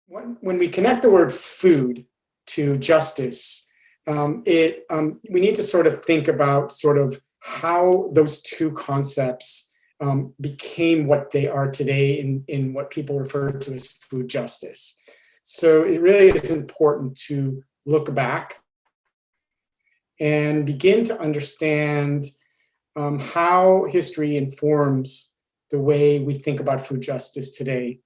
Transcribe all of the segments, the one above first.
When we connect the word food to justice, we need to sort of think about sort of how those two concepts became what they are today in what people refer to as food justice. So it really is important to look back and begin to understand how history informs the way we think about food justice today,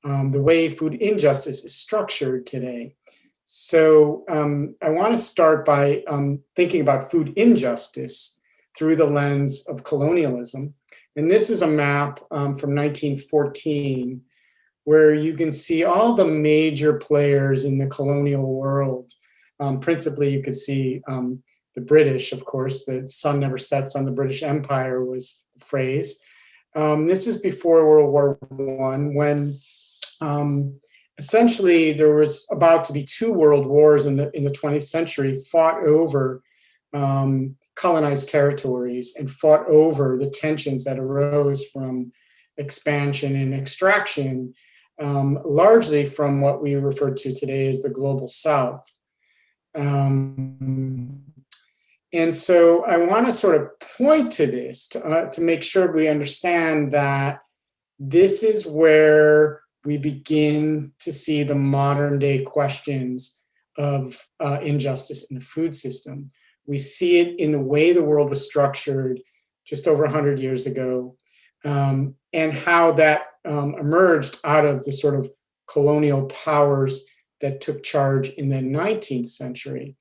the way food injustice is structured today. So I want to start by thinking about food injustice through the lens of colonialism. And this is a map from 1914, where you can see all the major players in the colonial world. Principally, you could see the British, of course. The sun never sets on the British Empire was the phrase. This is before World War I, when essentially there was about to be two world wars in the 20th century, fought over colonized territories and fought over the tensions that arose from expansion and extraction, largely from what we refer to today as the global South. And so I want to sort of point to this to make sure we understand that this is where we begin to see the modern day questions of injustice in the food system. We see it in the way the world was structured just over 100 years ago, and how that emerged out of the sort of colonial powers that took charge in the 19th century.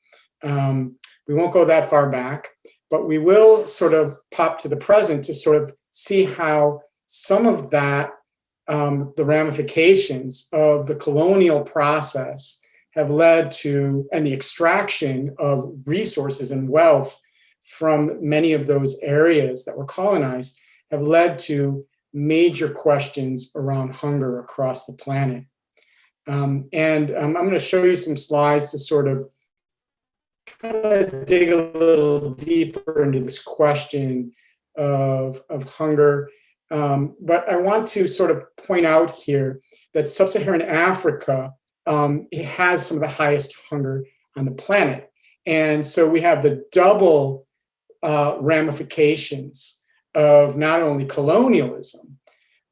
We won't go that far back, but we will sort of pop to the present to sort of see how some of that, the ramifications of the colonial process have led to, and the extraction of resources and wealth from many of those areas that were colonized have led to major questions around hunger across the planet. I'm going to show you some slides to sort of kind of dig a little deeper into this question of hunger. But I want to sort of point out here that sub-Saharan Africa it has some of the highest hunger on the planet. And so we have the double ramifications of not only colonialism,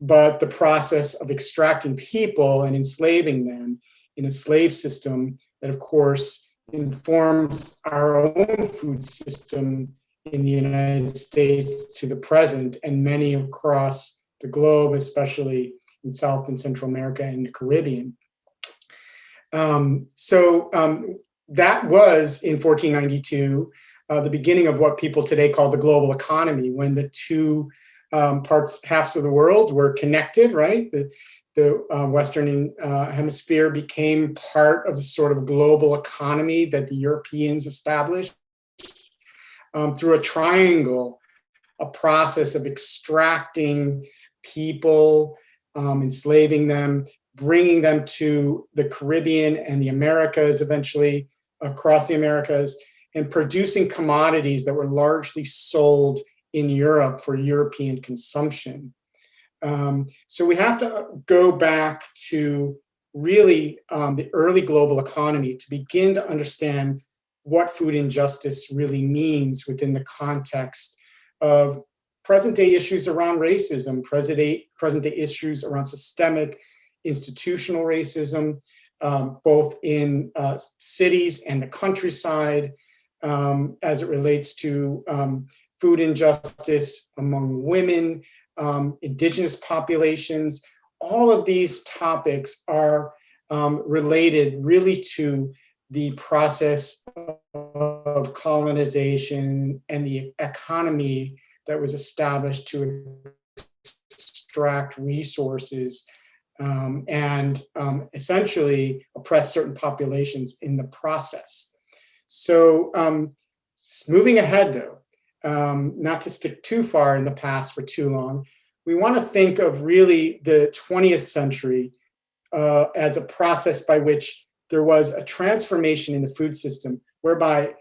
but the process of extracting people and enslaving them in a slave system that, of course, informs our own food system in the United States to the present, and many across the globe, especially in South and Central America and the Caribbean. That was in 1492, the beginning of what people today call the global economy, when the two halves of the world were connected, right? The Western hemisphere became part of the sort of global economy that the Europeans established through a triangle, a process of extracting people, enslaving them, bringing them to the Caribbean and the Americas, eventually across the Americas, and producing commodities that were largely sold in Europe for European consumption. So we have to go back to really the early global economy to begin to understand what food injustice really means within the context of present-day issues around racism, present-day issues around systemic institutional racism, both in cities and the countryside, as it relates to food injustice among women, indigenous populations. All of these topics are related really to the process of colonization and the economy that was established to extract resources and essentially oppress certain populations in the process. So moving ahead though, not to stick too far in the past for too long, we want to think of really the 20th century as a process by which there was a transformation in the food system whereby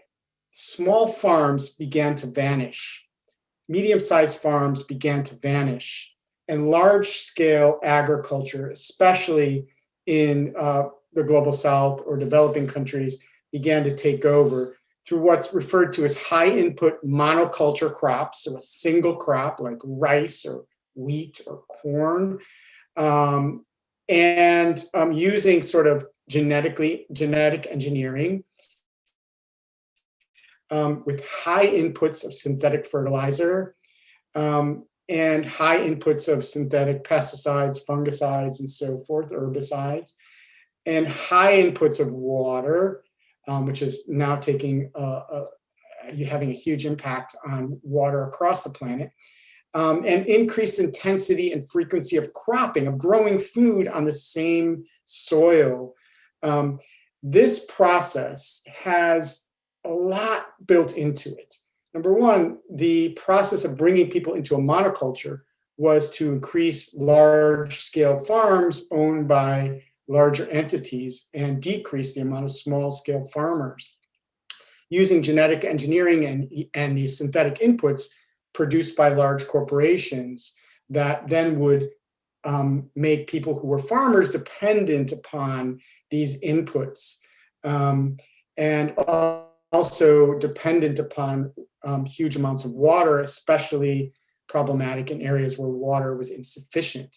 small farms began to vanish, medium-sized farms began to vanish, and large-scale agriculture, especially in the global south or developing countries began to take over through what's referred to as high input monoculture crops, so a single crop like rice or wheat or corn, and using sort of genetic engineering with high inputs of synthetic fertilizer and high inputs of synthetic pesticides, fungicides, and so forth, herbicides, and high inputs of water, which is now having a huge impact on water across the planet, and increased intensity and frequency of cropping, of growing food on the same soil. This process has a lot built into it. Number one, the process of bringing people into a monoculture was to increase large-scale farms owned by larger entities and decrease the amount of small-scale farmers. Using genetic engineering and these synthetic inputs produced by large corporations that then would make people who were farmers dependent upon these inputs, and also dependent upon huge amounts of water, especially problematic in areas where water was insufficient.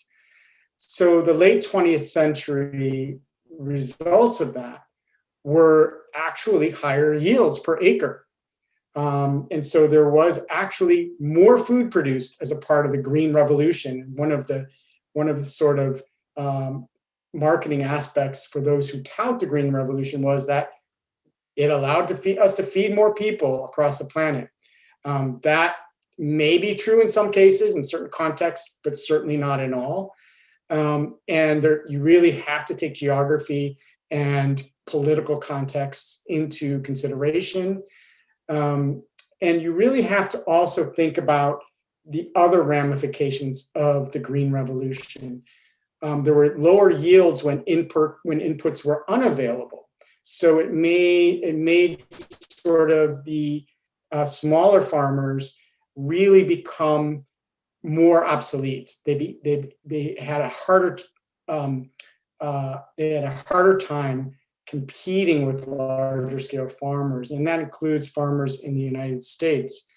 So the late 20th century results of that were actually higher yields per acre. And so there was actually more food produced as a part of the Green Revolution. One of the sort of marketing aspects for those who tout the Green Revolution was that it allowed us to feed more people across the planet. That may be true in some cases, in certain contexts, but certainly not in all. And you really have to take geography and political contexts into consideration. And you really have to also think about the other ramifications of the Green Revolution. There were lower yields when inputs were unavailable. So it made sort of the smaller farmers really become more obsolete. They had a harder time competing with larger scale farmers, and that includes farmers in the United States.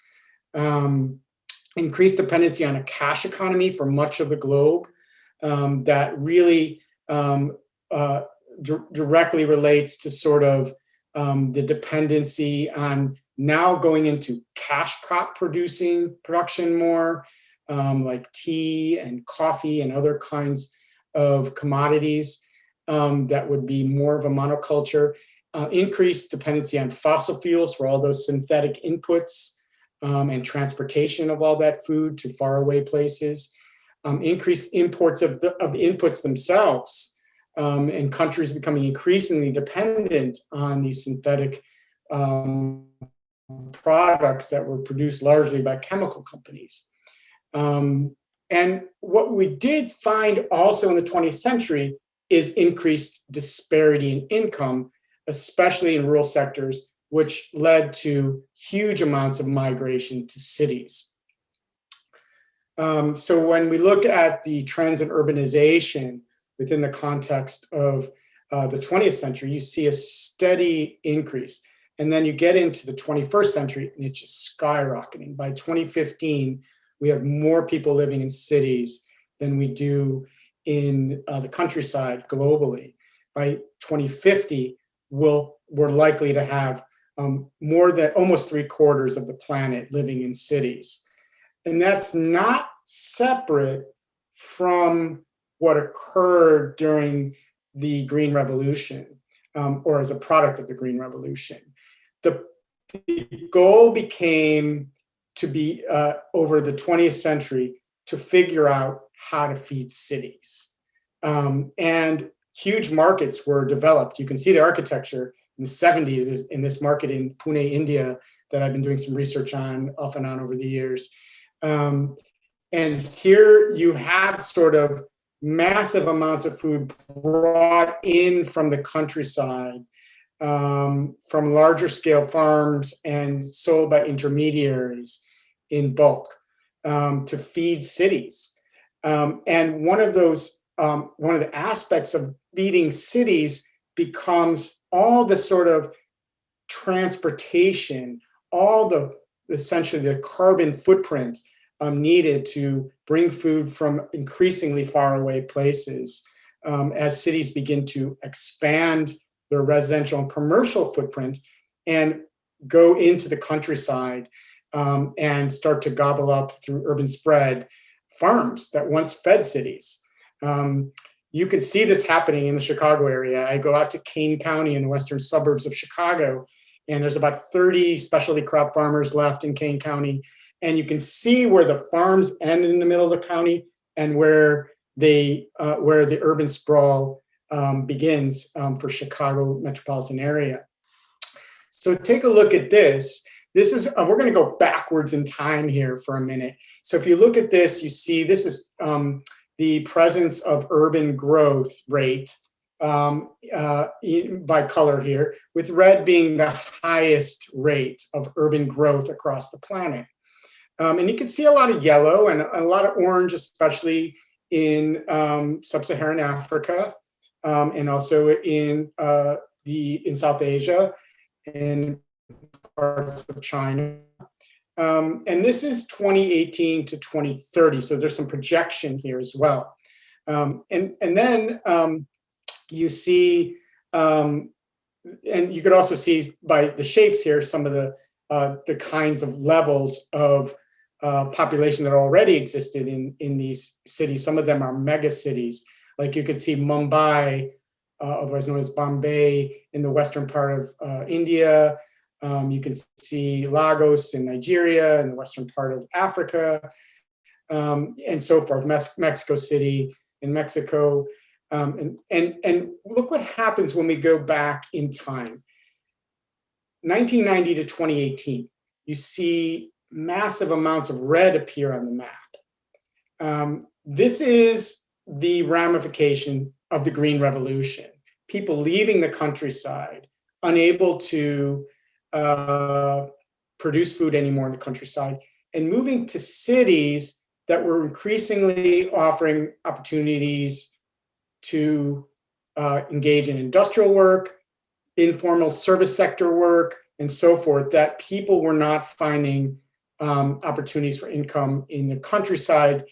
Increased dependency on a cash economy for much of the globe that really directly relates to sort of the dependency on now going into cash crop production more, like tea and coffee and other kinds of commodities that would be more of a monoculture. Increased dependency on fossil fuels for all those synthetic inputs and transportation of all that food to faraway places. Increased imports of the inputs themselves, and countries becoming increasingly dependent on these synthetic products that were produced largely by chemical companies. And what we did find also in the 20th century is increased disparity in income, especially in rural sectors, which led to huge amounts of migration to cities. So when we look at the trends in urbanization within the context of the 20th century, you see a steady increase. And then you get into the 21st century and it's just skyrocketing. By 2015, we have more people living in cities than we do in the countryside globally. By 2050, we're likely to have more than almost 3/4 of the planet living in cities. And that's not separate from what occurred during the Green Revolution or as a product of the Green Revolution. The goal became to be, over the 20th century, to figure out how to feed cities. And huge markets were developed. You can see the architecture in the 70s in this market in Pune, India, that I've been doing some research on off and on over the years. And here you have sort of massive amounts of food brought in from the countryside, from larger scale farms and sold by intermediaries in bulk to feed cities. And one of the aspects of feeding cities becomes all the sort of transportation, all the essentially the carbon footprint needed to bring food from increasingly far away places as cities begin to expand their residential and commercial footprint and go into the countryside and start to gobble up through urban spread farms that once fed cities. You can see this happening in the Chicago area. I go out to Kane County in the western suburbs of Chicago, and there's about 30 specialty crop farmers left in Kane County. And you can see where the farms end in the middle of the county and where the urban sprawl begins for Chicago metropolitan area. So take a look at this. This is, we're going to go backwards in time here for a minute. So if you look at this, you see this is the presence of urban growth rate by color here, with red being the highest rate of urban growth across the planet. And you can see a lot of yellow and a lot of orange, especially in sub-Saharan Africa, and also in South Asia and parts of China. And this is 2018 to 2030, so there's some projection here as well. And then you see, and you could also see by the shapes here some of the kinds of levels of population that already existed in these cities. Some of them are mega cities, like you could see Mumbai, otherwise known as Bombay, in the western part of India. You can see Lagos in Nigeria, in the western part of Africa, and so forth, Mexico City in Mexico. And look what happens when we go back in time. 1990 to 2018, you see massive amounts of red appear on the map. This is the ramification of the Green Revolution. People leaving the countryside, unable to produce food anymore in the countryside, and moving to cities that were increasingly offering opportunities to engage in industrial work, informal service sector work, and so forth, that people were not finding opportunities for income in the countryside.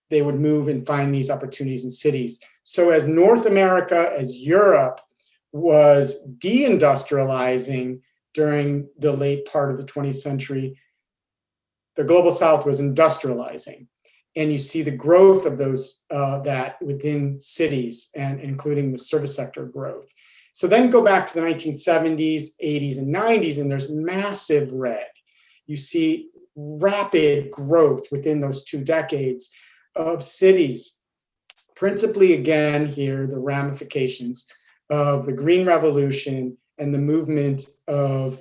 They would move and find these opportunities in cities. So as North America, as Europe was deindustrializing during the late part of the 20th century, the global South was industrializing. And you see the growth of those that within cities, and including the service sector growth. So then go back to the 1970s, 80s, and 90s, and there's massive red. You see rapid growth within those 2 decades of cities, principally again here, the ramifications of the Green Revolution and the movement of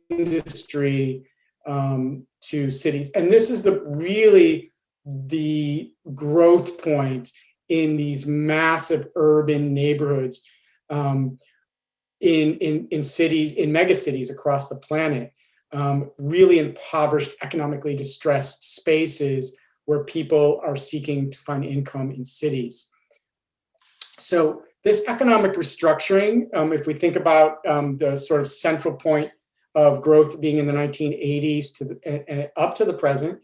industry to cities. And this is really the growth point in these massive urban neighborhoods in cities, in mega cities across the planet, really impoverished, economically distressed spaces where people are seeking to find income in cities. So this economic restructuring, if we think about the sort of central point of growth being in the 1980s to up to the present,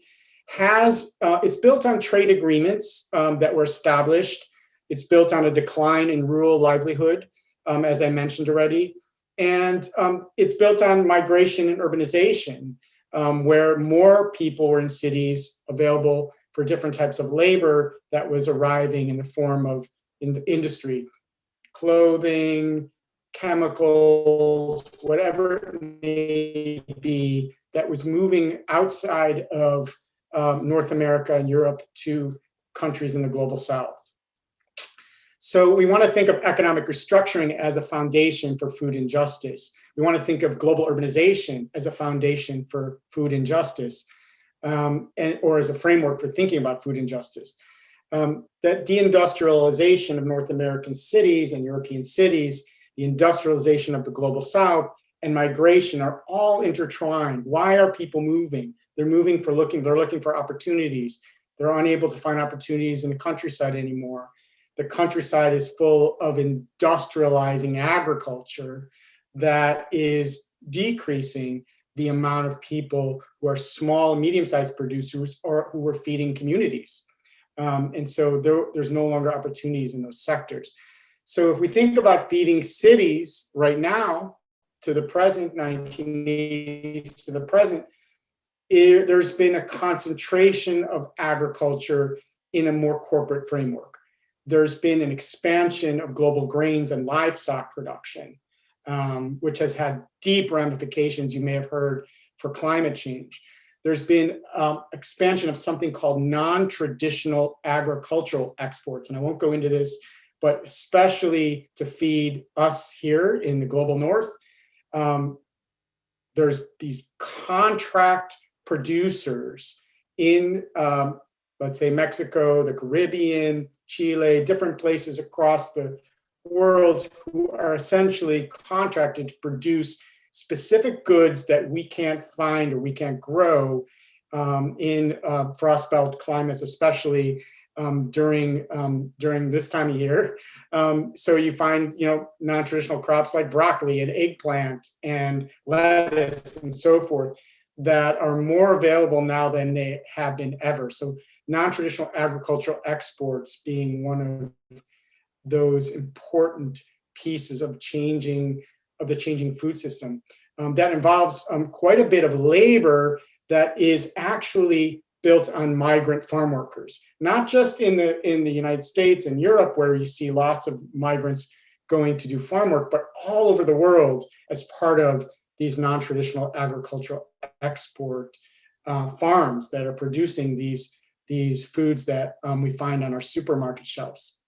it's built on trade agreements that were established. It's built on a decline in rural livelihood, as I mentioned already. And it's built on migration and urbanization, where more people were in cities available for different types of labor that was arriving in the form of industry, clothing, chemicals, whatever it may be, that was moving outside of North America and Europe to countries in the global South. So we want to think of economic restructuring as a foundation for food injustice. We want to think of global urbanization as a foundation for food injustice, or as a framework for thinking about food injustice. That deindustrialization of North American cities and European cities, the industrialization of the global South, and migration are all intertwined. Why are people moving? They're moving for they're looking for opportunities. They're unable to find opportunities in the countryside anymore. the countryside is full of industrializing agriculture that is decreasing the amount of people who are small and medium-sized producers or who are feeding communities. And so there's no longer opportunities in those sectors. So if we think about feeding cities right now to the present, 1980s to the present, there's been a concentration of agriculture in a more corporate framework. There's been an expansion of global grains and livestock production, which has had deep ramifications, you may have heard, for climate change. There's been expansion of something called non-traditional agricultural exports. And I won't go into this, but especially to feed us here in the global north, there's these contract producers in, let's say, Mexico, the Caribbean, Chile, different places across the world who are essentially contracted to produce specific goods that we can't find or we can't grow in frost belt climates, especially during this time of year. So you find, non-traditional crops like broccoli and eggplant and lettuce and so forth that are more available now than they have been ever. So non-traditional agricultural exports being one of those important pieces of the changing food system. That involves quite a bit of labor that is actually built on migrant farm workers, not just in the United States and Europe, where you see lots of migrants going to do farm work, but all over the world as part of these non-traditional agricultural export farms that are producing these foods that we find on our supermarket shelves.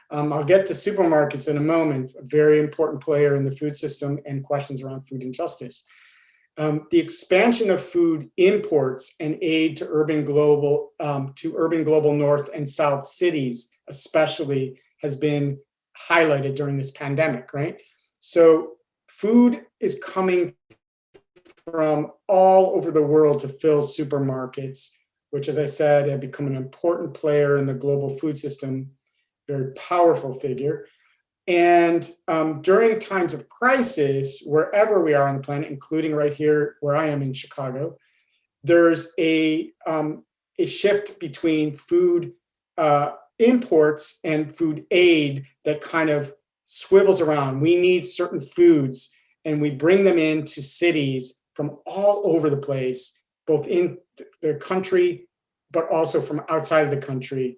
I'll get to supermarkets in a moment, a very important player in the food system and questions around food injustice. The expansion of food imports and aid to urban global north and south cities, especially, has been highlighted during this pandemic, right? So food is coming from all over the world to fill supermarkets, which, as I said, have become an important player in the global food system, very powerful figure. And during times of crisis, wherever we are on the planet, including right here where I am in Chicago, there's a shift between food imports and food aid that kind of swivels around. We need certain foods, and we bring them into cities from all over the place, both in the country, but also from outside of the country,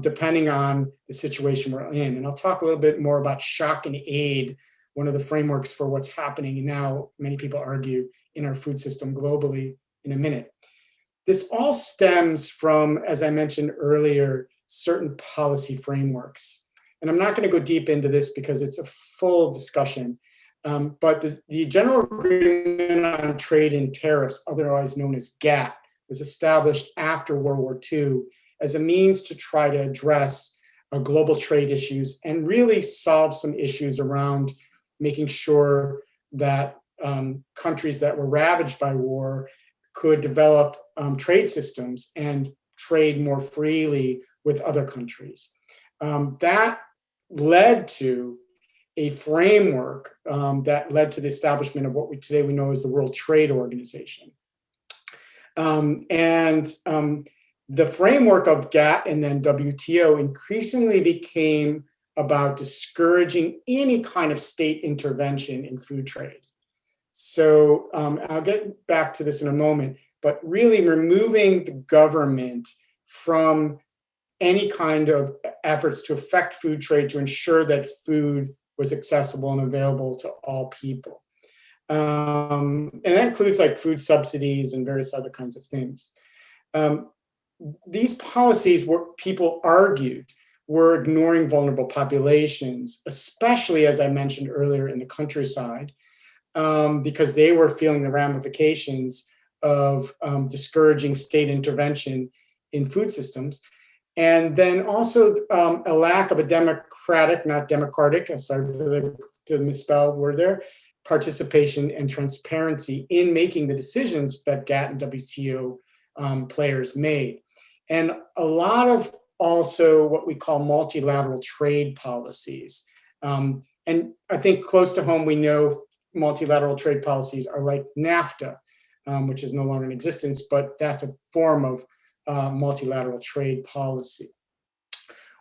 depending on the situation we're in. And I'll talk a little bit more about shock and aid, one of the frameworks for what's happening now, many people argue, in our food system globally, in a minute. This all stems from, as I mentioned earlier, certain policy frameworks. And I'm not going to go deep into this because it's a full discussion. But the General Agreement on Trade and Tariffs, otherwise known as GATT, was established after World War II as a means to try to address global trade issues and really solve some issues around making sure that countries that were ravaged by war could develop trade systems and trade more freely with other countries. That led to a framework that led to the establishment of what today we know as the World Trade Organization. The framework of GATT and then WTO increasingly became about discouraging any kind of state intervention in food trade. So I'll get back to this in a moment, but really removing the government from any kind of efforts to affect food trade to ensure that food was accessible and available to all people. And that includes like food subsidies and various other kinds of things. These policies, people argued, were ignoring vulnerable populations, especially, as I mentioned earlier, in the countryside, because they were feeling the ramifications of discouraging state intervention in food systems. And then also a lack of a democratic, not democratic, sorry for the misspelled word there, participation and transparency in making the decisions that GATT and WTO players made. And a lot of also what we call multilateral trade policies. And I think close to home, we know multilateral trade policies are like NAFTA, which is no longer in existence, but that's a form of multilateral trade policy.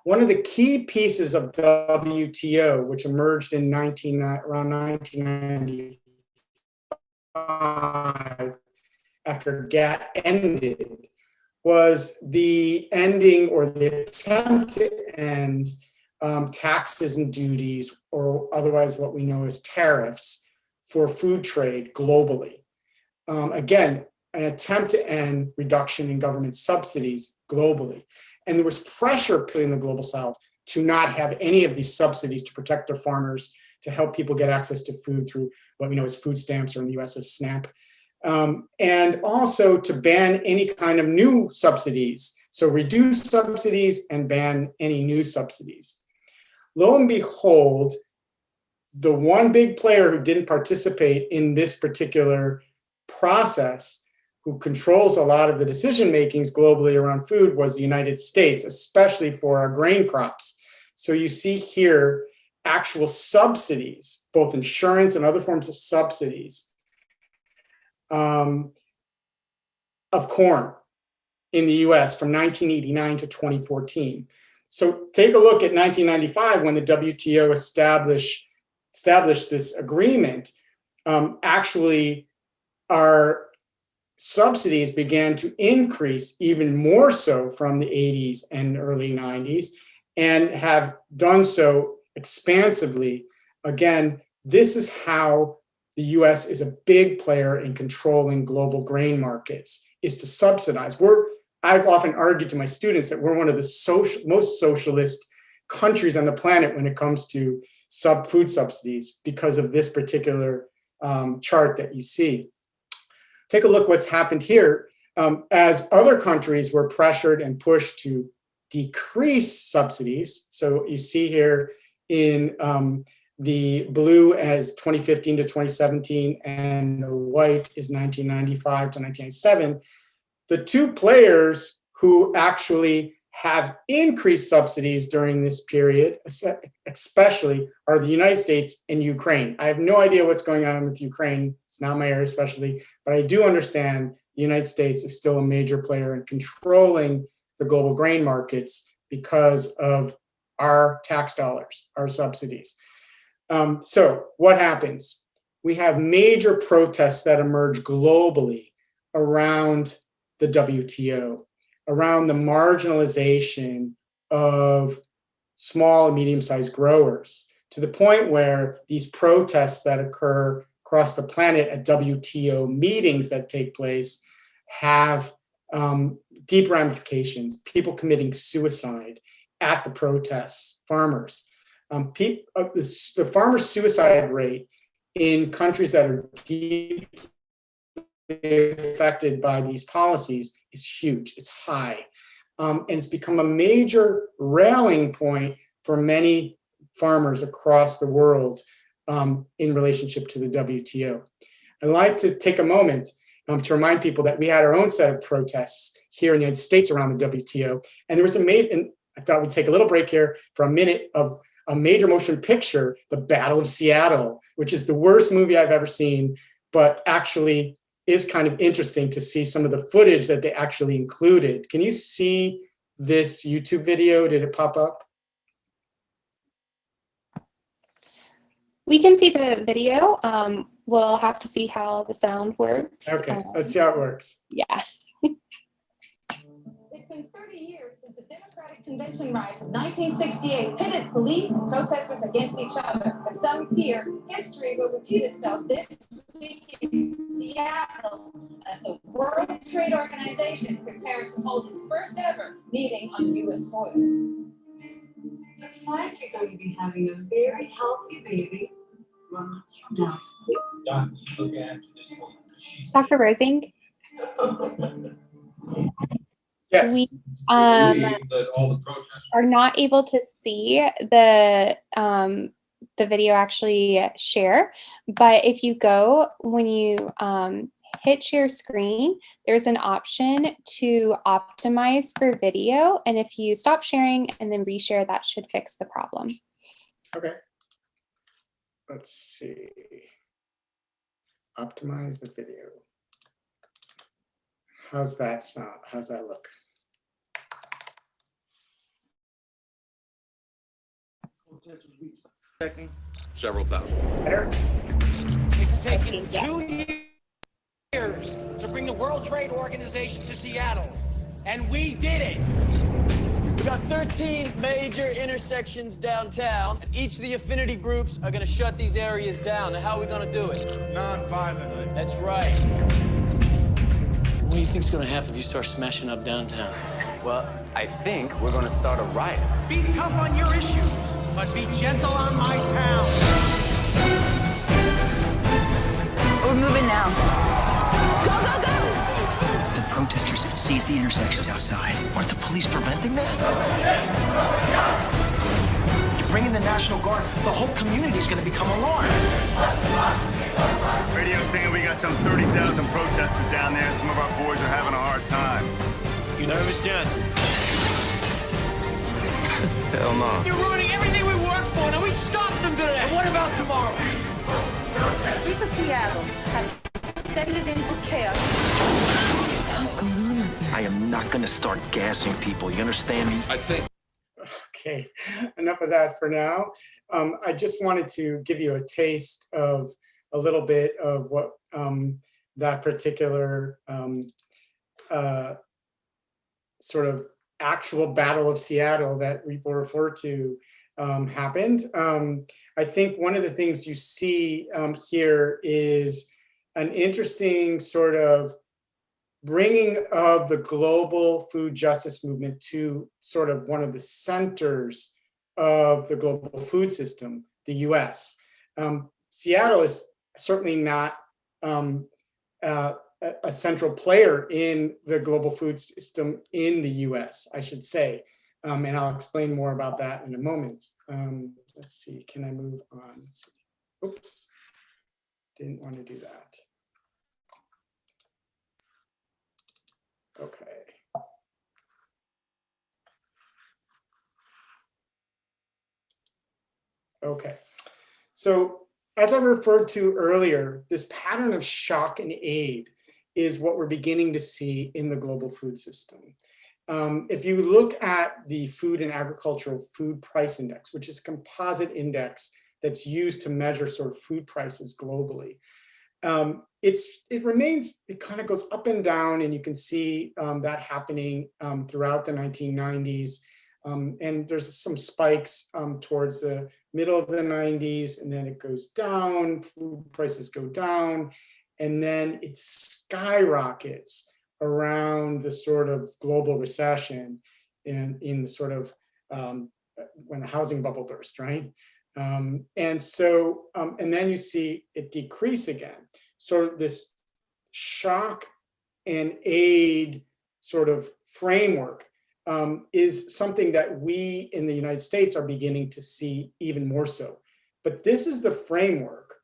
One of the key pieces of WTO, which emerged in around 1995 after GATT ended, was the ending or the attempt to end taxes and duties, or otherwise what we know as tariffs, for food trade globally. Again, an attempt to end reduction in government subsidies globally. And there was pressure put in the global south to not have any of these subsidies to protect their farmers, to help people get access to food through what we know as food stamps, or in the US as SNAP. And also to ban any kind of new subsidies. So reduce subsidies and ban any new subsidies. Lo and behold, the one big player who didn't participate in this particular process, who controls a lot of the decision makings globally around food, was the United States, especially for our grain crops. So you see here actual subsidies, both insurance and other forms of subsidies, of corn in the US from 1989 to 2014. So take a look at 1995 when the WTO established this agreement. Actually, our subsidies began to increase even more so from the 80s and early 90s, and have done so expansively. Again, this is how the US is a big player in controlling global grain markets, is to subsidize. I've often argued to my students that we're one of the most socialist countries on the planet when it comes to food subsidies, because of this particular chart that you see. Take a look what's happened here. As other countries were pressured and pushed to decrease subsidies, so you see here in the blue as 2015 to 2017, and the white is 1995 to 1997. The two players who actually have increased subsidies during this period, especially, are the United States and Ukraine. I have no idea what's going on with Ukraine. It's not my area especially, but I do understand the United States is still a major player in controlling the global grain markets because of our tax dollars, our subsidies. So what happens? We have major protests that emerge globally around the WTO, around the marginalization of small and medium-sized growers, to the point where these protests that occur across the planet at WTO meetings that take place have deep ramifications, people committing suicide at the protests, farmers. The farmer suicide rate in countries that are deeply affected by these policies is huge. It's high. And it's become a major rallying point for many farmers across the world in relationship to the WTO. I'd like to take a moment to remind people that we had our own set of protests here in the United States around the WTO. And there was and I thought we'd take a little break here for a minute of a major motion picture, The Battle of Seattle, which is the worst movie I've ever seen, but actually is kind of interesting to see some of the footage that they actually included. Can you see this YouTube video? Did it pop up? We can see the video. We'll have to see how the sound works. Okay, let's see how it works. Yeah. It's been 30 years since the Democratic Convention riots of 1968 pitted police and protesters against each other, but some fear history will repeat itself this week in Seattle as the World Trade Organization prepares to hold its first ever meeting on U.S. soil. Looks like you're going to be having a very healthy baby months from now. Don, you look after this one. Dr. Rosing? Yes. We that all the protests are not able to see the the video actually share. But if you go, when you hit share screen, there's an option to optimize for video. And if you stop sharing and then reshare, that should fix the problem. Okay. Let's see. Optimize the video. How's that sound? How's that look? Several thousand. Better? It's taken 2 years to bring the World Trade Organization to Seattle, and we did it. We got 13 major intersections downtown, and each of the affinity groups are gonna shut these areas down. Now, how are we gonna do it? Non-violently. That's right. What do you think's gonna happen if you start smashing up downtown? Well, I think we're gonna start a riot. Be tough on your issue, but be gentle on my town. We're moving now. Go, go, go! The protesters have seized the intersections outside. Weren't the police preventing that? You're bringing the National Guard. The whole community's gonna become alarmed. Radio saying we got some 30,000 protesters down there. Some of our boys are having a hard time. You nervous, Johnson? Hell no. You're ruining everything we work for. Now we stopped them today. And what about tomorrow? Streets of Seattle have descended into chaos. What the hell's going on out there? I am not gonna start gassing people. You understand me? I think. Okay, enough of that for now. I just wanted to give you a taste of a little bit of what that particular sort of actual Battle of Seattle that people refer to happened. I think one of the things you see here is an interesting sort of bringing of the global food justice movement to sort of one of the centers of the global food system, the US. Seattle is certainly not a central player in the global food system in the US, I should say. And I'll explain more about that in a moment. Let's see, can I move on? Let's see. Oops, didn't want to do that. Okay. Okay, so as I referred to earlier, this pattern of shock and aid is what we're beginning to see in the global food system. If you look at the Food and Agricultural Food Price Index, which is a composite index that's used to measure sort of food prices globally, it kind of goes up and down, and you can see that happening throughout the 1990s. And there's some spikes towards the middle of the 90s, and then it goes down, food prices go down, and then it skyrockets around the sort of global recession and in the sort of when the housing bubble burst, right? And then you see it decrease again. So this shock and aid sort of framework is something that we in the United States are beginning to see even more so. But this is the framework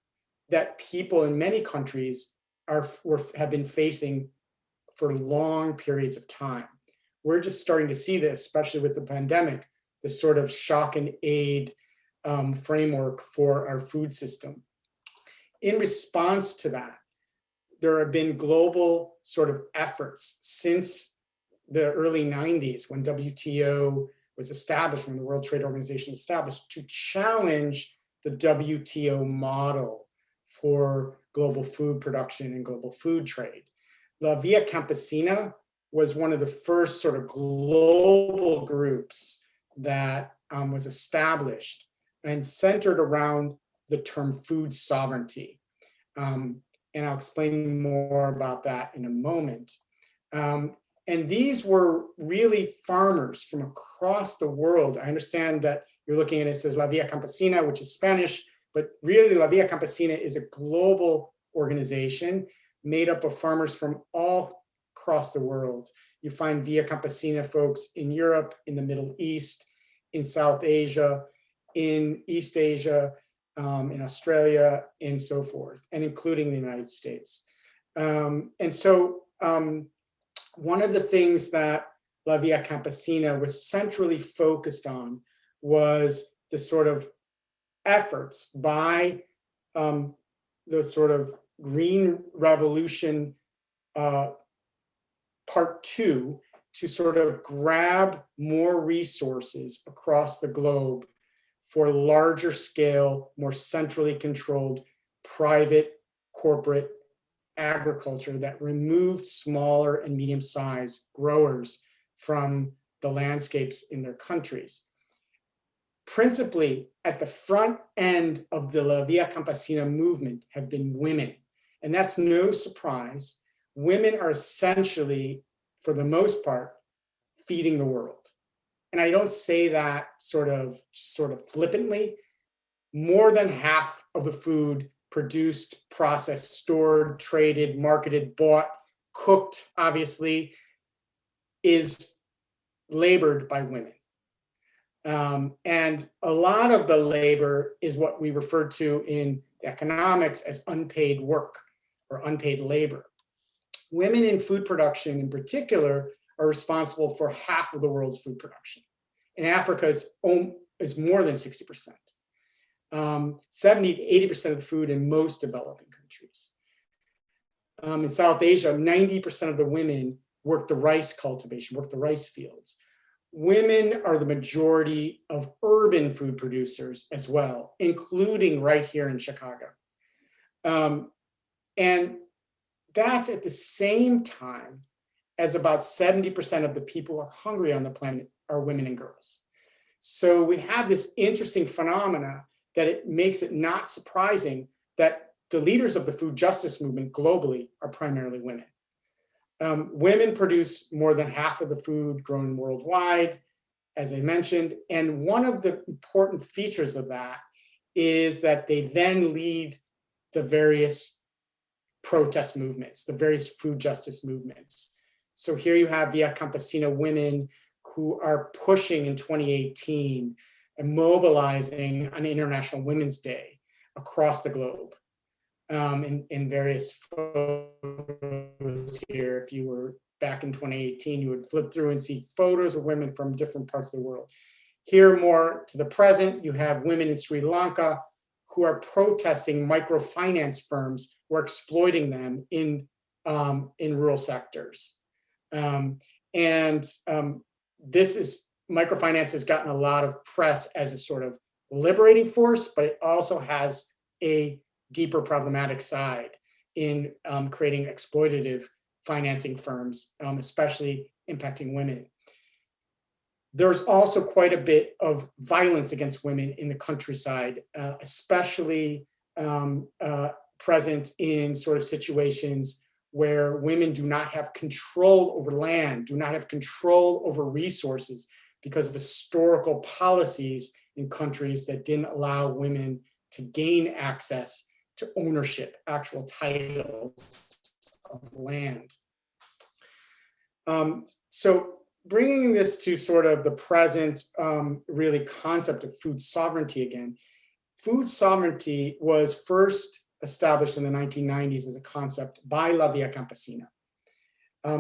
that people in many countries have been facing for long periods of time. We're just starting to see this, especially with the pandemic, this sort of shock and aid framework for our food system. In response to that, there have been global sort of efforts since the early 90s when WTO was established, when the World Trade Organization was established, to challenge the WTO model for global food production and global food trade. La Via Campesina was one of the first sort of global groups that was established and centered around the term food sovereignty. And I'll explain more about that in a moment. And these were really farmers from across the world. I understand that you're looking at it, says La Via Campesina, which is Spanish, but really La Via Campesina is a global organization made up of farmers from all across the world. You find Via Campesina folks in Europe, in the Middle East, in South Asia, in East Asia, in Australia, and so forth, and including the United States. And so one of the things that La Via Campesina was centrally focused on was the sort of efforts by the sort of Green Revolution part 2 to sort of grab more resources across the globe for larger scale, more centrally controlled private corporate agriculture that removed smaller and medium-sized growers from the landscapes in their countries. Principally, at the front end of the La Via Campesina movement have been women. And that's no surprise. Women are essentially, for the most part, feeding the world. And I don't say that sort of flippantly. More than half of the food produced, processed, stored, traded, marketed, bought, cooked, obviously, is labored by women. And a lot of the labor is what we refer to in economics as unpaid work or unpaid labor. Women in food production in particular are responsible for half of the world's food production. In Africa, it's more than 60%. 70 to 80% of the food in most developing countries. In South Asia, 90% of the women work the rice cultivation, work the rice fields. Women are the majority of urban food producers as well, including right here in Chicago. And that's at the same time as about 70% of the people who are hungry on the planet are women and girls. So we have this interesting phenomena that it makes it not surprising that the leaders of the food justice movement globally are primarily women. Women produce more than half of the food grown worldwide, as I mentioned, and one of the important features of that is that they then lead the various protest movements, the various food justice movements. So here you have Via Campesina women who are pushing in 2018 and mobilizing on International Women's Day across the globe. In various photos here, if you were back in 2018, you would flip through and see photos of women from different parts of the world. Here, more to the present, you have women in Sri Lanka who are protesting microfinance firms who are exploiting them in rural sectors. Microfinance has gotten a lot of press as a sort of liberating force, but it also has a deeper problematic side in creating exploitative financing firms, especially impacting women. There's also quite a bit of violence against women in the countryside, especially present in sort of situations where women do not have control over land, do not have control over resources because of historical policies in countries that didn't allow women to gain access to ownership, actual titles of land. So bringing this to sort of the present really concept of food sovereignty again, food sovereignty was first established in the 1990s as a concept by La Via Campesina.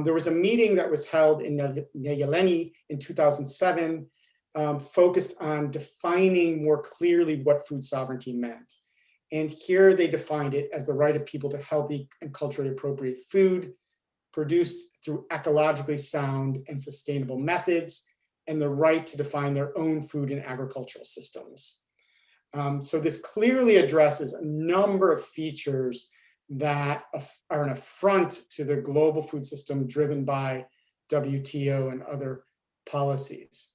There was a meeting that was held in Nyaleni in 2007, focused on defining more clearly what food sovereignty meant. And here they defined it as the right of people to healthy and culturally appropriate food produced through ecologically sound and sustainable methods, and the right to define their own food and agricultural systems. So this clearly addresses a number of features that are an affront to the global food system driven by WTO and other policies.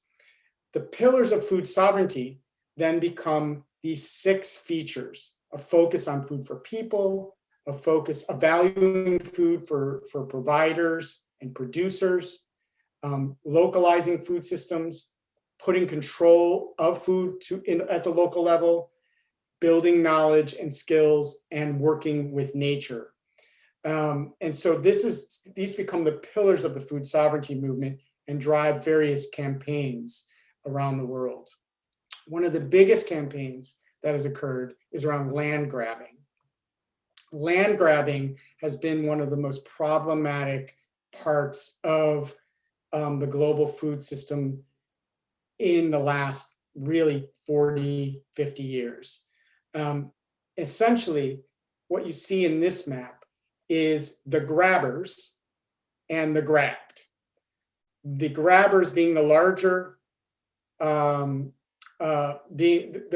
The pillars of food sovereignty then become these 6 features: a focus on food for people, a focus of valuing food for providers and producers, localizing food systems, putting control of food at the local level, building knowledge and skills, and working with nature. And so these become the pillars of the food sovereignty movement and drive various campaigns around the world. One of the biggest campaigns that has occurred is around land grabbing. Land grabbing has been one of the most problematic parts of the global food system in the last really 40, 50 years. Essentially, what you see in this map is the grabbers and the grabbed. The grabbers being the larger, the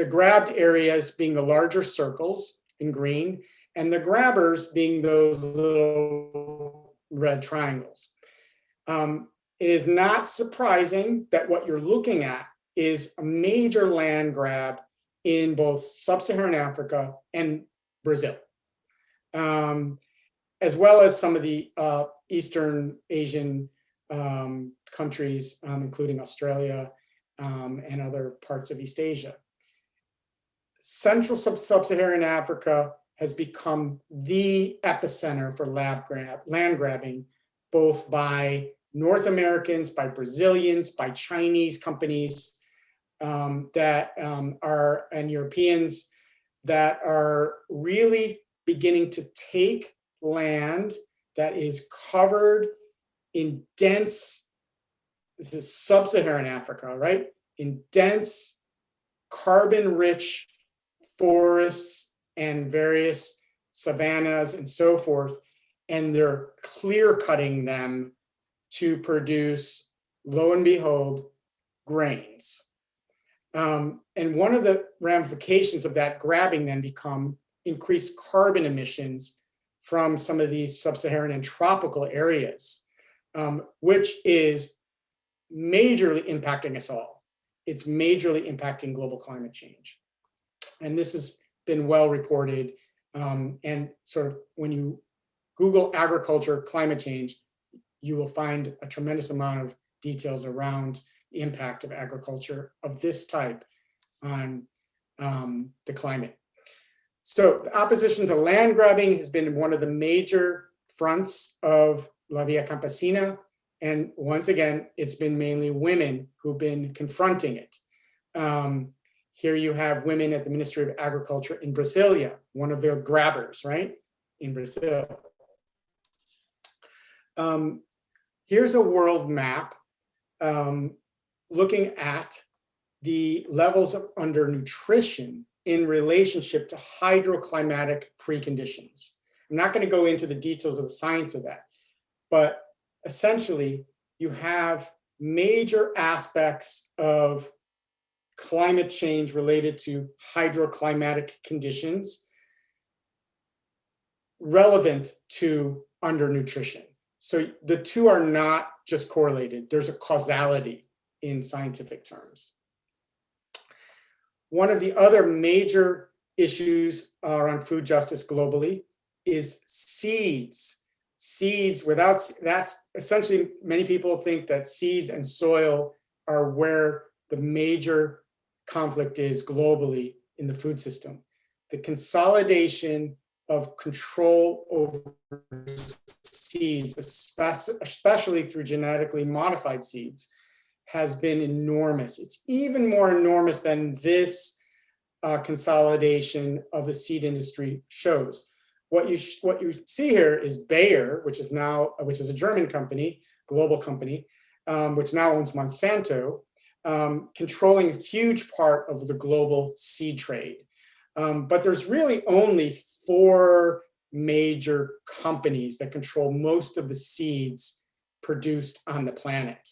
grabbed areas being the larger circles in green, and the grabbers being those little red triangles. It is not surprising that what you're looking at is a major land grab in both sub-Saharan Africa and Brazil, as well as some of the Eastern Asian countries, including Australia and other parts of East Asia. Central sub-Saharan Africa has become the epicenter for land grabbing, both by North Americans, by Brazilians, by Chinese companies and Europeans that are really beginning to take land that is covered in dense, this is sub-Saharan Africa, right? In dense, carbon-rich forests and various savannas and so forth, and they're clear-cutting them to produce, lo and behold, grains. And one of the ramifications of that grabbing then become increased carbon emissions from some of these sub-Saharan and tropical areas, which is majorly impacting us all. It's majorly impacting global climate change. And this has been well reported. And sort of when you Google agriculture, climate change, you will find a tremendous amount of details around the impact of agriculture of this type on the climate. So the opposition to land grabbing has been one of the major fronts of La Via Campesina. And once again, it's been mainly women who've been confronting it. Here you have women at the Ministry of Agriculture in Brasilia, one of their grabbers, right, in Brazil. Here's a world map looking at the levels of undernutrition in relationship to hydroclimatic preconditions. I'm not going to go into the details of the science of that, but essentially you have major aspects of climate change related to hydroclimatic conditions relevant to undernutrition. So the two are not just correlated, there's a causality in scientific terms. One of the other major issues around food justice globally is seeds. Seeds without, that's essentially, many people think that seeds and soil are where the major conflict is globally in the food system. The consolidation of control over seeds, especially through genetically modified seeds, has been enormous. It's even more enormous than this consolidation of the seed industry shows. What you see here is Bayer, which is a German company, global company, which now owns Monsanto, controlling a huge part of the global seed trade. But there's really only 4 major companies that control most of the seeds produced on the planet.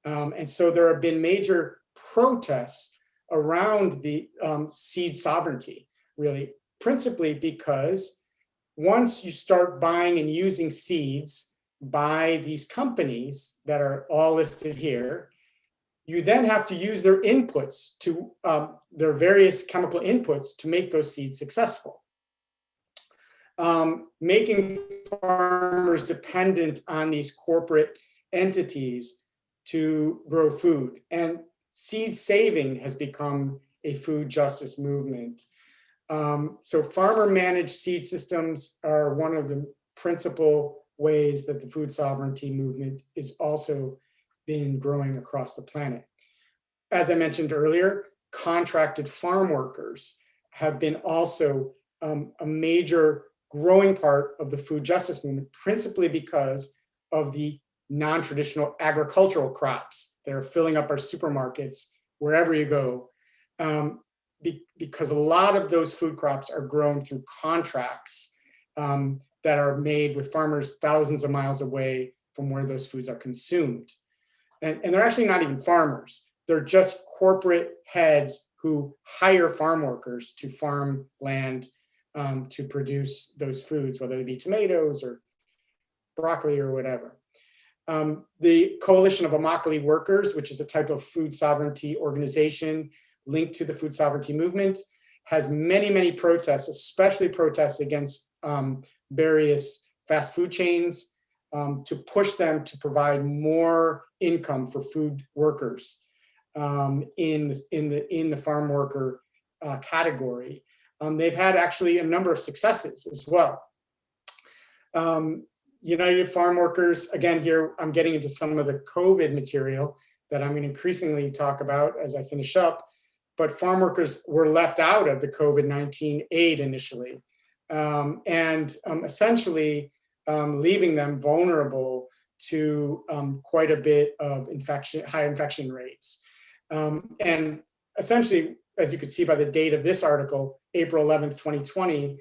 And so there have been major protests around the seed sovereignty, really, principally because once you start buying and using seeds by these companies that are all listed here, you then have to use their inputs to their various chemical inputs to make those seeds successful. Making farmers dependent on these corporate entities to grow food. And seed saving has become a food justice movement. So farmer managed seed systems are one of the principal ways that the food sovereignty movement is also been growing across the planet. As I mentioned earlier, contracted farm workers have been also a major growing part of the food justice movement, principally because of the non-traditional agricultural crops that are filling up our supermarkets wherever you go, because a lot of those food crops are grown through contracts that are made with farmers thousands of miles away from where those foods are consumed. And they're actually not even farmers. They're just corporate heads who hire farm workers to farm land to produce those foods, whether they be tomatoes or broccoli or whatever. The Coalition of Immokalee Workers, which is a type of food sovereignty organization linked to the food sovereignty movement, has many, many protests, especially protests against various fast food chains to push them to provide more income for food workers in the farm worker category. They've had actually a number of successes as well. United Farm Workers, again, here I'm getting into some of the COVID material that I'm going to increasingly talk about as I finish up, but farm workers were left out of the COVID-19 aid initially, and essentially leaving them vulnerable to quite a bit of high infection rates. And essentially, as you can see by the date of this article, April 11th, 2020,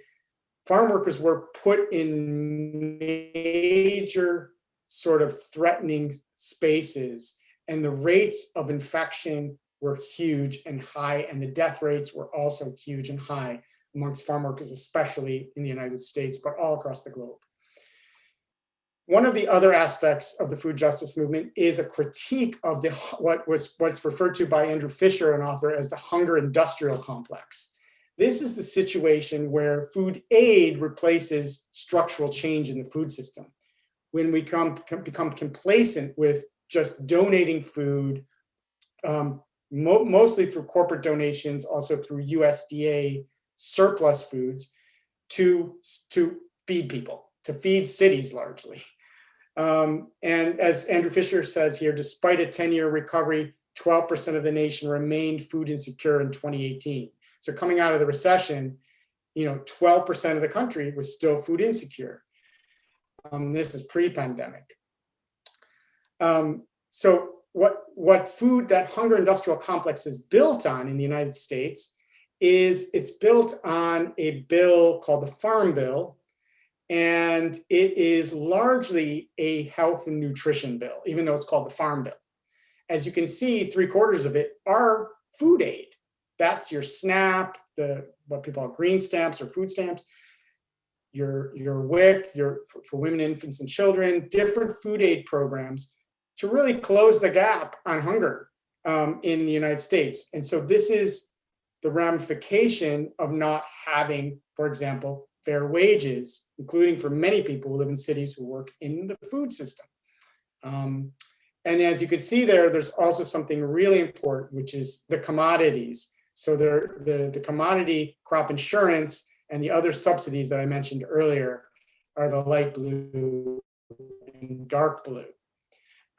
farm workers were put in major sort of threatening spaces, and the rates of infection were huge and high, and the death rates were also huge and high amongst farm workers, especially in the United States, but all across the globe. One of the other aspects of the food justice movement is a critique of what's referred to by Andrew Fisher, an author, as the hunger industrial complex. This is the situation where food aid replaces structural change in the food system. When we become complacent with just donating food, mostly through corporate donations, also through USDA surplus foods, to feed people, to feed cities largely. And as Andrew Fisher says here, despite a 10-year recovery, 12% of the nation remained food insecure in 2018. So coming out of the recession, 12% of the country was still food insecure. This is pre-pandemic. So what food, that hunger industrial complex is built on in the United States is it's built on a bill called the Farm Bill, and it is largely a health and nutrition bill, even though it's called the Farm Bill. As you can see, 3/4 of it are food aid. That's your SNAP, what people call green stamps or food stamps, your WIC, for women, infants, and children, different food aid programs to really close the gap on hunger in the United States. And so this is the ramification of not having, for example, fair wages, including for many people who live in cities who work in the food system. And as you can see there's also something really important, which is the commodities. So the commodity crop insurance and the other subsidies that I mentioned earlier are the light blue and dark blue.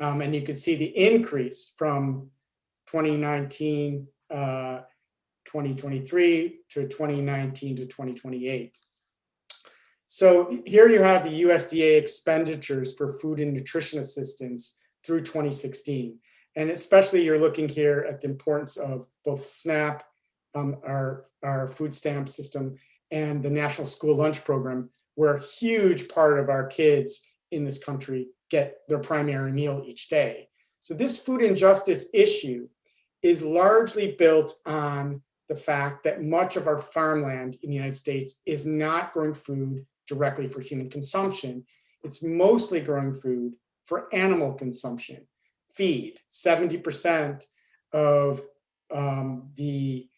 And you can see the increase from 2019, 2023 to 2019 to 2028. So here you have the USDA expenditures for food and nutrition assistance through 2016. And especially you're looking here at the importance of both SNAP, our food stamp system, and the National School Lunch Program, where a huge part of our kids in this country get their primary meal each day. So this food injustice issue is largely built on the fact that much of our farmland in the United States is not growing food directly for human consumption. It's mostly growing food for animal consumption, feed. 70% of the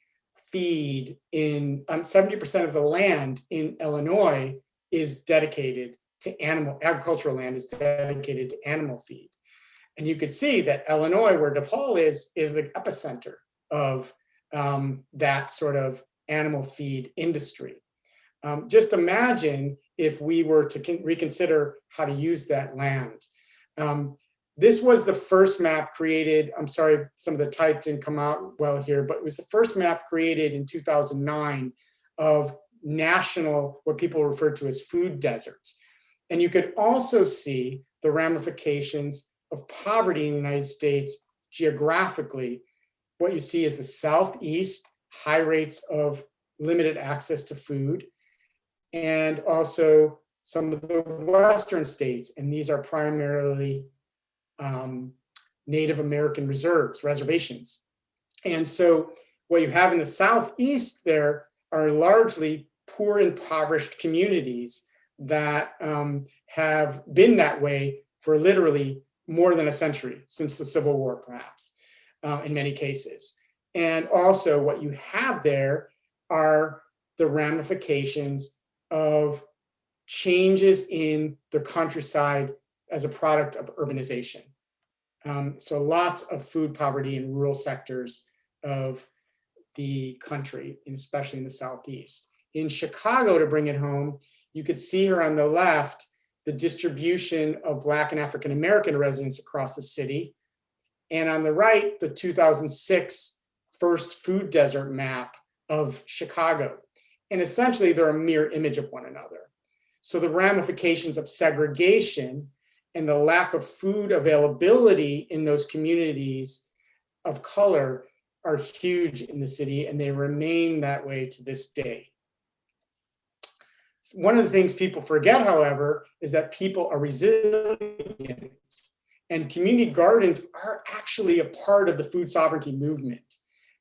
feed in 70% of the land in Illinois is dedicated to agricultural land is dedicated to animal feed. And you could see that Illinois, where DePaul is the epicenter of that sort of animal feed industry. Just imagine if we were to reconsider how to use that land. This was the first map created. I'm sorry, some of the type didn't come out well here, but it was the first map created in 2009 of national, what people refer to as food deserts. And you could also see the ramifications of poverty in the United States geographically. What you see is the Southeast, high rates of limited access to food, and also some of the Western states, and these are primarily Native American reservations. And so what you have in the Southeast there are largely poor, impoverished communities that have been that way for literally more than a century, since the Civil War, perhaps, in many cases. And also what you have there are the ramifications of changes in the countryside as a product of urbanization. So lots of food poverty in rural sectors of the country, especially in the Southeast. In Chicago, to bring it home, you could see here on the left, the distribution of Black and African American residents across the city. And on the right, the 2006 first food desert map of Chicago. And essentially, they're a mirror image of one another. So the ramifications of segregation and the lack of food availability in those communities of color are huge in the city, and they remain that way to this day. One of the things people forget, however, is that people are resilient, and community gardens are actually a part of the food sovereignty movement,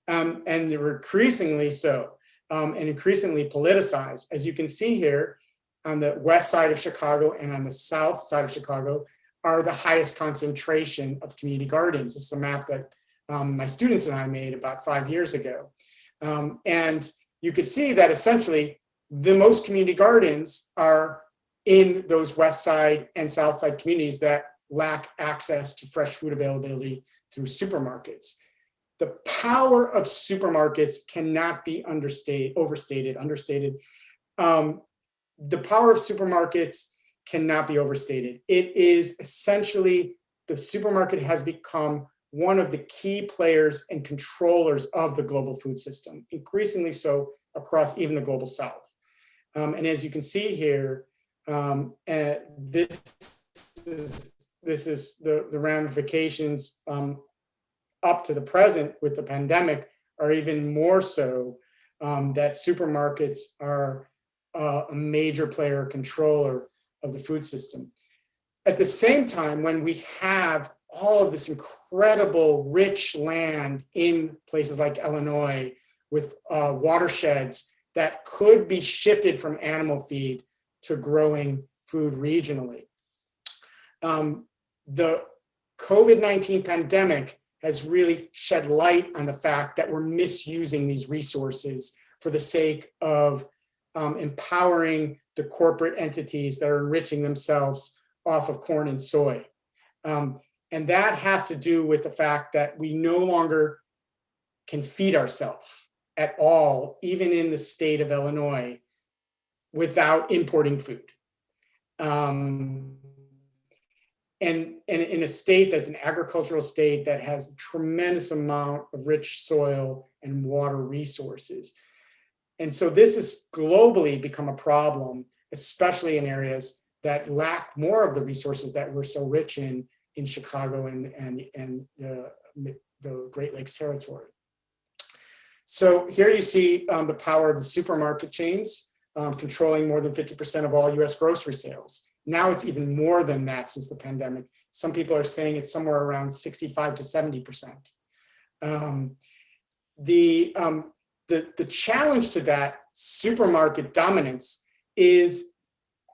and they're increasingly so, and increasingly politicized. As you can see here, on the west side of Chicago and on the south side of Chicago are the highest concentration of community gardens. This is a map that my students and I made about 5 years ago. And you could see that essentially the most community gardens are in those west side and south side communities that lack access to fresh food availability through supermarkets. The power of supermarkets cannot be overstated. The power of supermarkets cannot be overstated. It is essentially, the supermarket has become one of the key players and controllers of the global food system, increasingly so across even the global south. And as you can see here, this is the ramifications up to the present with the pandemic are even more so, that supermarkets are a major player controller of the food system. At the same time, when we have all of this incredible rich land in places like Illinois with watersheds that could be shifted from animal feed to growing food regionally. The COVID-19 pandemic has really shed light on the fact that we're misusing these resources for the sake of empowering the corporate entities that are enriching themselves off of corn and soy. And that has to do with the fact that we no longer can feed ourselves at all, even in the state of Illinois, without importing food. And in a state that's an agricultural state that has a tremendous amount of rich soil and water resources. And so this has globally become a problem, especially in areas that lack more of the resources that we're so rich in Chicago and the Great Lakes territory. So here you see the power of the supermarket chains controlling more than 50% of all US grocery sales. Now it's even more than that since the pandemic. Some people are saying it's somewhere around 65 to 70%. The challenge to that supermarket dominance is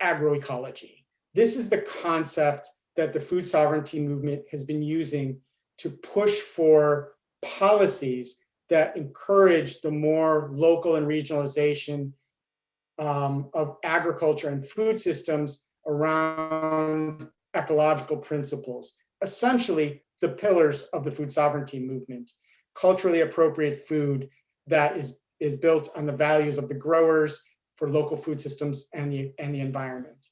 agroecology. This is the concept that the food sovereignty movement has been using to push for policies that encourage the more local and regionalization of agriculture and food systems around ecological principles, essentially the pillars of the food sovereignty movement. Culturally appropriate food that is built on the values of the growers for local food systems and the environment.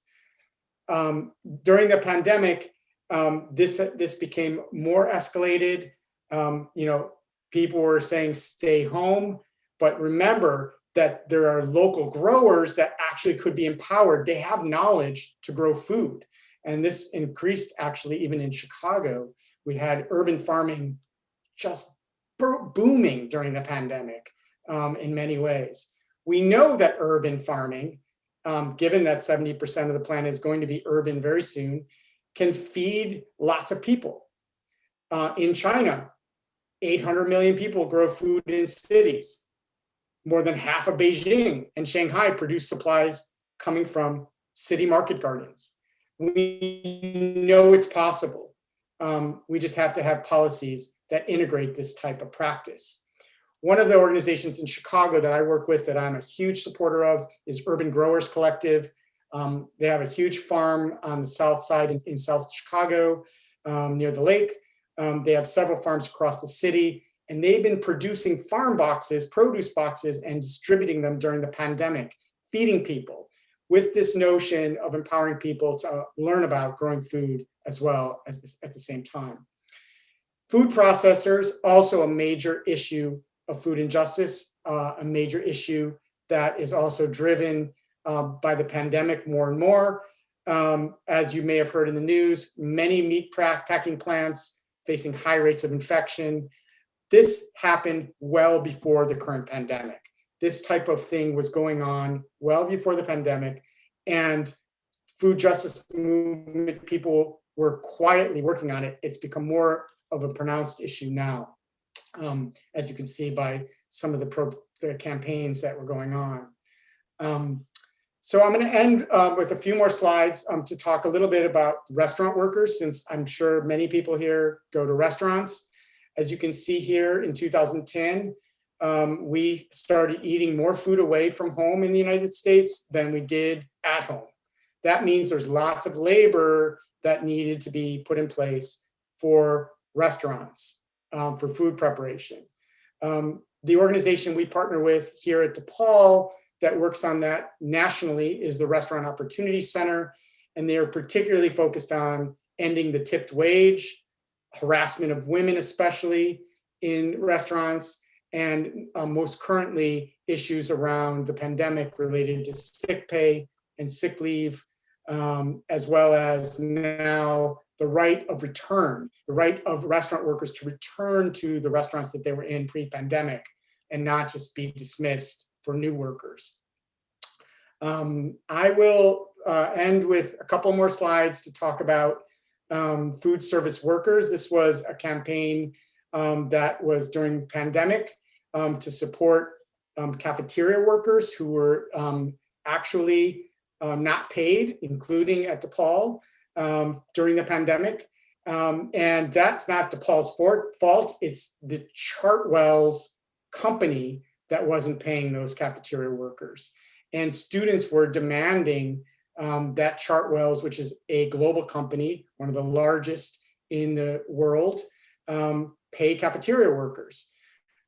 During the pandemic, this became more escalated. People were saying stay home, but remember that there are local growers that actually could be empowered. They have knowledge to grow food. And this increased actually even in Chicago. We had urban farming just booming during the pandemic in many ways. We know that urban farming, given that 70% of the planet is going to be urban very soon, can feed lots of people. In China, 800 million people grow food in cities. More than half of Beijing and Shanghai produce supplies coming from city market gardens. We know it's possible. We just have to have policies that integrate this type of practice. One of the organizations in Chicago that I work with that I'm a huge supporter of is Urban Growers Collective. They have a huge farm on the south side in South Chicago, near the lake. They have several farms across the city, and they've been producing farm boxes, produce boxes, and distributing them during the pandemic, feeding people with this notion of empowering people to learn about growing food as well as this, at the same time. Food processors, also a major issue of food injustice, a major issue that is also driven by the pandemic more and more. As you may have heard in the news, many meat packing plants facing high rates of infection. This happened well before the current pandemic. This type of thing was going on well before the pandemic, and food justice movement people were quietly working on it. It's become more of a pronounced issue now, as you can see by some of the campaigns that were going on. So I'm going to end with a few more slides to talk a little bit about restaurant workers, since I'm sure many people here go to restaurants. As you can see here, in 2010, we started eating more food away from home in the United States than we did at home. That means there's lots of labor that needed to be put in place for restaurants, for food preparation. The organization we partner with here at DePaul that works on that nationally is the Restaurant Opportunity Center, and they are particularly focused on ending the tipped wage, harassment of women, especially in restaurants, and most currently issues around the pandemic related to sick pay and sick leave, as well as now the right of return, the right of restaurant workers to return to the restaurants that they were in pre-pandemic and not just be dismissed for new workers. I will end with a couple more slides to talk about food service workers. This was a campaign that was during the pandemic to support cafeteria workers who were actually not paid, including at DePaul during the pandemic. And that's not DePaul's fault. It's the Chartwell's company that wasn't paying those cafeteria workers. And students were demanding that Chartwell's, which is a global company, one of the largest in the world, pay cafeteria workers.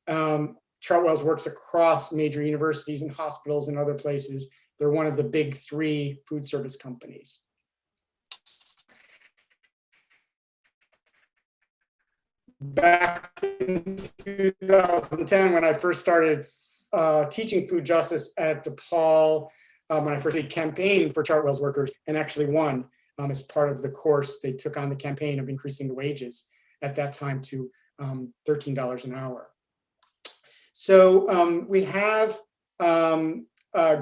Chartwell's works across major universities and hospitals and other places. They're one of the big three food service companies. Back in 2010, when I first started teaching food justice at DePaul, when I first campaigned for Chartwell's workers and actually won as part of the course, they took on the campaign of increasing the wages at that time to $13 an hour. So we have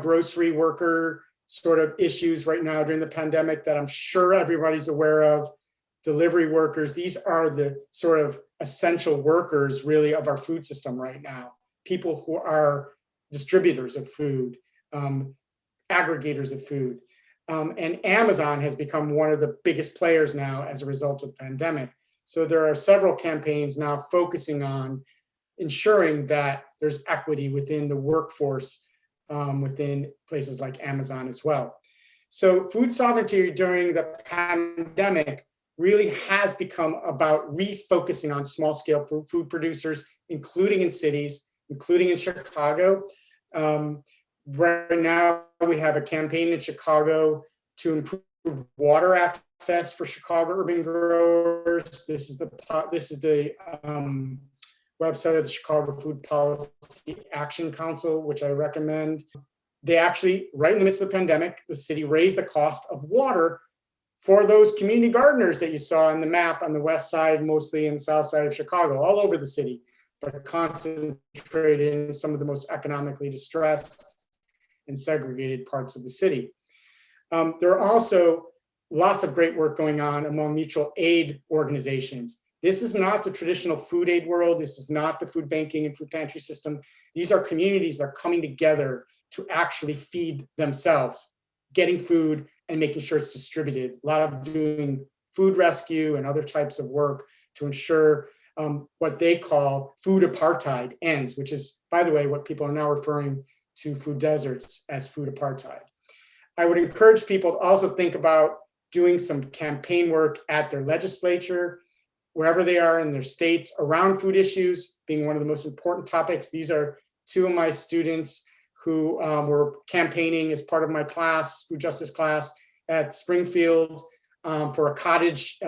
grocery worker sort of issues right now during the pandemic that I'm sure everybody's aware of. Delivery workers, these are the sort of essential workers really of our food system right now. People who are distributors of food, aggregators of food. And Amazon has become one of the biggest players now as a result of the pandemic. So there are several campaigns now focusing on ensuring that there's equity within the workforce within places like Amazon as well. So food sovereignty during the pandemic really has become about refocusing on small scale food producers, including in cities, including in Chicago. Right now, we have a campaign in Chicago to improve water access for Chicago urban growers. This is the website of the Chicago Food Policy Action Council, which I recommend. They actually, right in the midst of the pandemic, the city raised the cost of water for those community gardeners that you saw in the map on the west side, mostly in the south side of Chicago, all over the city, but concentrated in some of the most economically distressed and segregated parts of the city. There are also lots of great work going on among mutual aid organizations. This is not the traditional food aid world. This is not the food banking and food pantry system. These are communities that are coming together to actually feed themselves, getting food and making sure it's distributed. A lot of doing food rescue and other types of work to ensure what they call food apartheid ends, which is, by the way, what people are now referring to food deserts as food apartheid. I would encourage people to also think about doing some campaign work at their legislature, wherever they are in their states, around food issues being one of the most important topics. These are two of my students who were campaigning as part of my class, food justice class at Springfield, for a cottage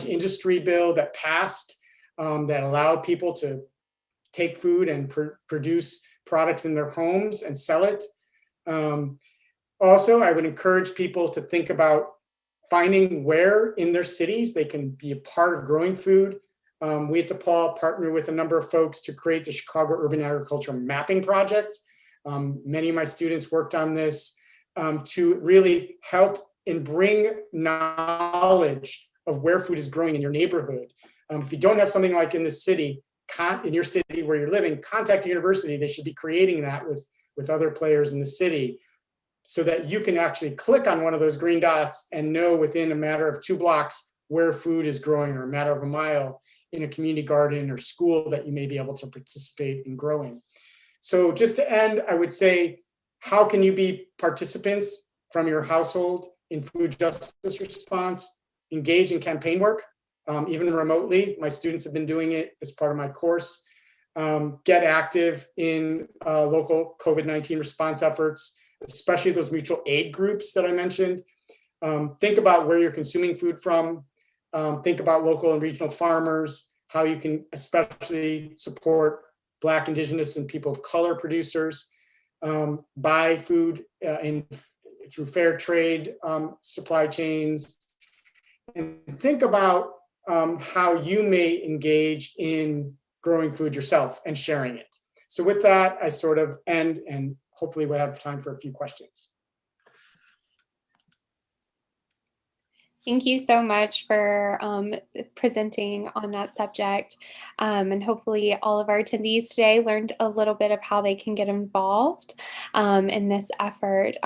industry bill that passed that allowed people to take food and produce products in their homes and sell it. Also, I would encourage people to think about finding where in their cities they can be a part of growing food. We at DePaul partner with a number of folks to create the Chicago Urban Agriculture Mapping Project. Many of my students worked on this to really help and bring knowledge of where food is growing in your neighborhood. If you don't have something like in the city, in your city where you're living, contact a university. They should be creating that with other players in the city, so that you can actually click on one of those green dots and know within a matter of 2 blocks where food is growing, or a matter of a mile in a community garden or school that you may be able to participate in growing. So just to end, I would say, how can you be participants from your household in food justice response? Engage in campaign work, even remotely. My students have been doing it as part of my course. Get active in local COVID-19 response efforts, especially those mutual aid groups that I mentioned. Think about where you're consuming food from. Think about local and regional farmers, how you can especially support Black, Indigenous, and people of color producers. Buy food through fair trade supply chains. And think about how you may engage in growing food yourself and sharing it. So with that, I sort of end, and hopefully we'll have time for a few questions. Thank you so much for presenting on that subject. And hopefully all of our attendees today learned a little bit of how they can get involved in this effort.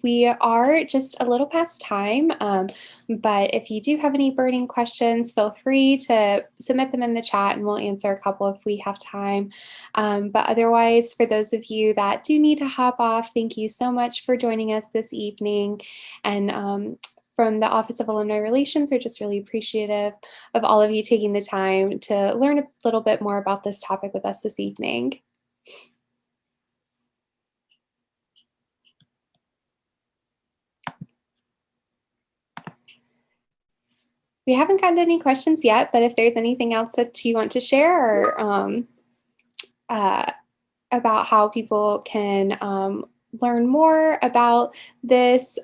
We are just a little past time, but if you do have any burning questions, feel free to submit them in the chat and we'll answer a couple if we have time. But otherwise, for those of you that do need to hop off, thank you so much for joining us this evening. And from the Office of Alumni Relations, we're just really appreciative of all of you taking the time to learn a little bit more about this topic with us this evening. We haven't gotten any questions yet, but if there's anything else that you want to share, or about how people can learn more about this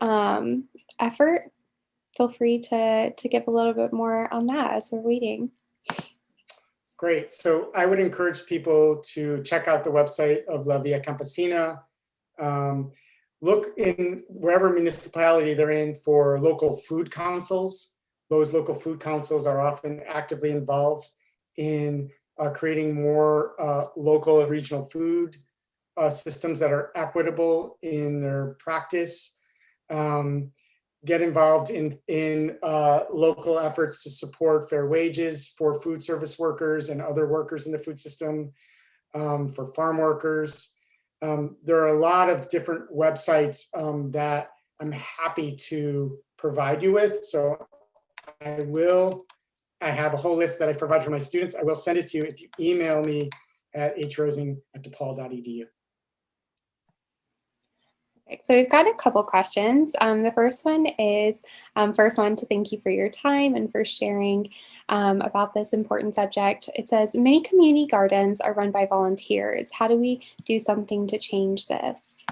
effort, feel free to give a little bit more on that as we're waiting. Great. So I would encourage people to check out the website of La Via Campesina. Look in wherever municipality they're in for local food councils. Those local food councils are often actively involved in creating more local and regional food systems that are equitable in their practice. Get involved in local efforts to support fair wages for food service workers and other workers in the food system, for farm workers. There are a lot of different websites that I'm happy to provide you with. So I have a whole list that I provide for my students. I will send it to you if you email me at hrosing@depaul.edu. So we've got a couple questions. The first one is, to thank you for your time and for sharing about this important subject. It says, many community gardens are run by volunteers. How do we do something to change this?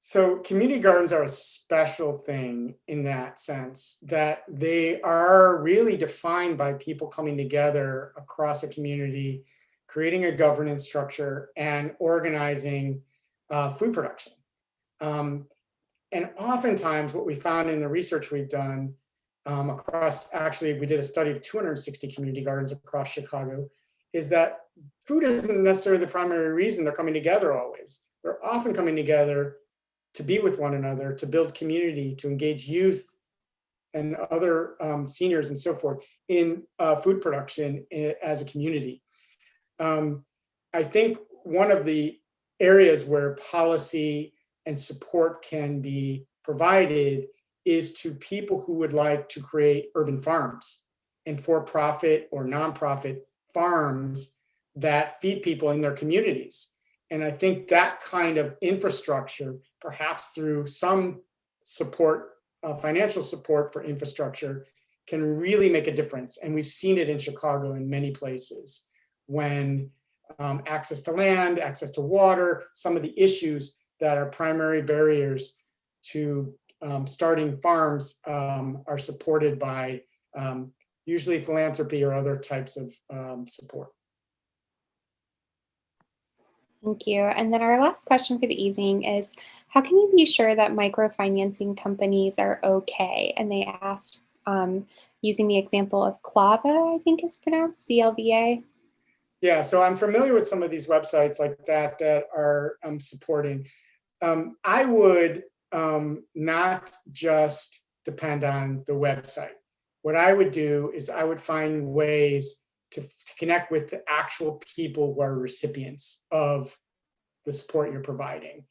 So community gardens are a special thing in that sense, that they are really defined by people coming together across a community, creating a governance structure and organizing food production. And oftentimes what we found in the research we've done across, actually, we did a study of 260 community gardens across Chicago, is that food isn't necessarily the primary reason they're coming together always. They're often coming together to be with one another, to build community, to engage youth and other seniors and so forth in food production as a community. I think one of the areas where policy and support can be provided is to people who would like to create urban farms and for-profit or nonprofit farms that feed people in their communities. And I think that kind of infrastructure, perhaps through some support, financial support for infrastructure, can really make a difference. And we've seen it in Chicago in many places when access to land, access to water, some of the issues that are primary barriers to starting farms are supported by usually philanthropy or other types of support. Thank you. And then our last question for the evening is, how can you be sure that microfinancing companies are okay? And they asked using the example of Clava, I think is pronounced, CLVA. Yeah, so I'm familiar with some of these websites like that that are supporting. I would not just depend on the website. What I would do is I would find ways to connect with the actual people who are recipients of the support you're providing.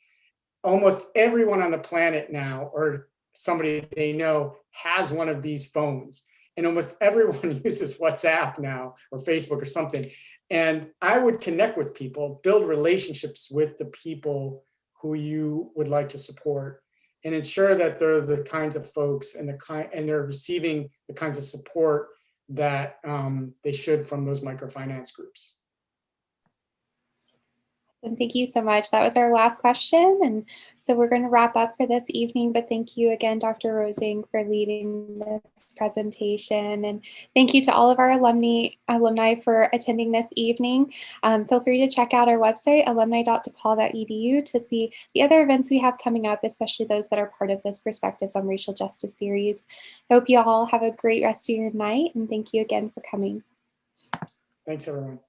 Almost everyone on the planet now, or somebody they know, has one of these phones. And almost everyone uses WhatsApp now or Facebook or something. And I would connect with people, build relationships with the people who you would like to support, and ensure that they're the kinds of folks and they're receiving the kinds of support that they should from those microfinance groups. And thank you so much. That was our last question. And so we're going to wrap up for this evening, but thank you again, Dr. Rosing, for leading this presentation. And thank you to all of our alumni for attending this evening. Feel free to check out our website, alumni.depaul.edu, to see the other events we have coming up, especially those that are part of this Perspectives on Racial Justice series. Hope you all have a great rest of your night, and thank you again for coming. Thanks, everyone.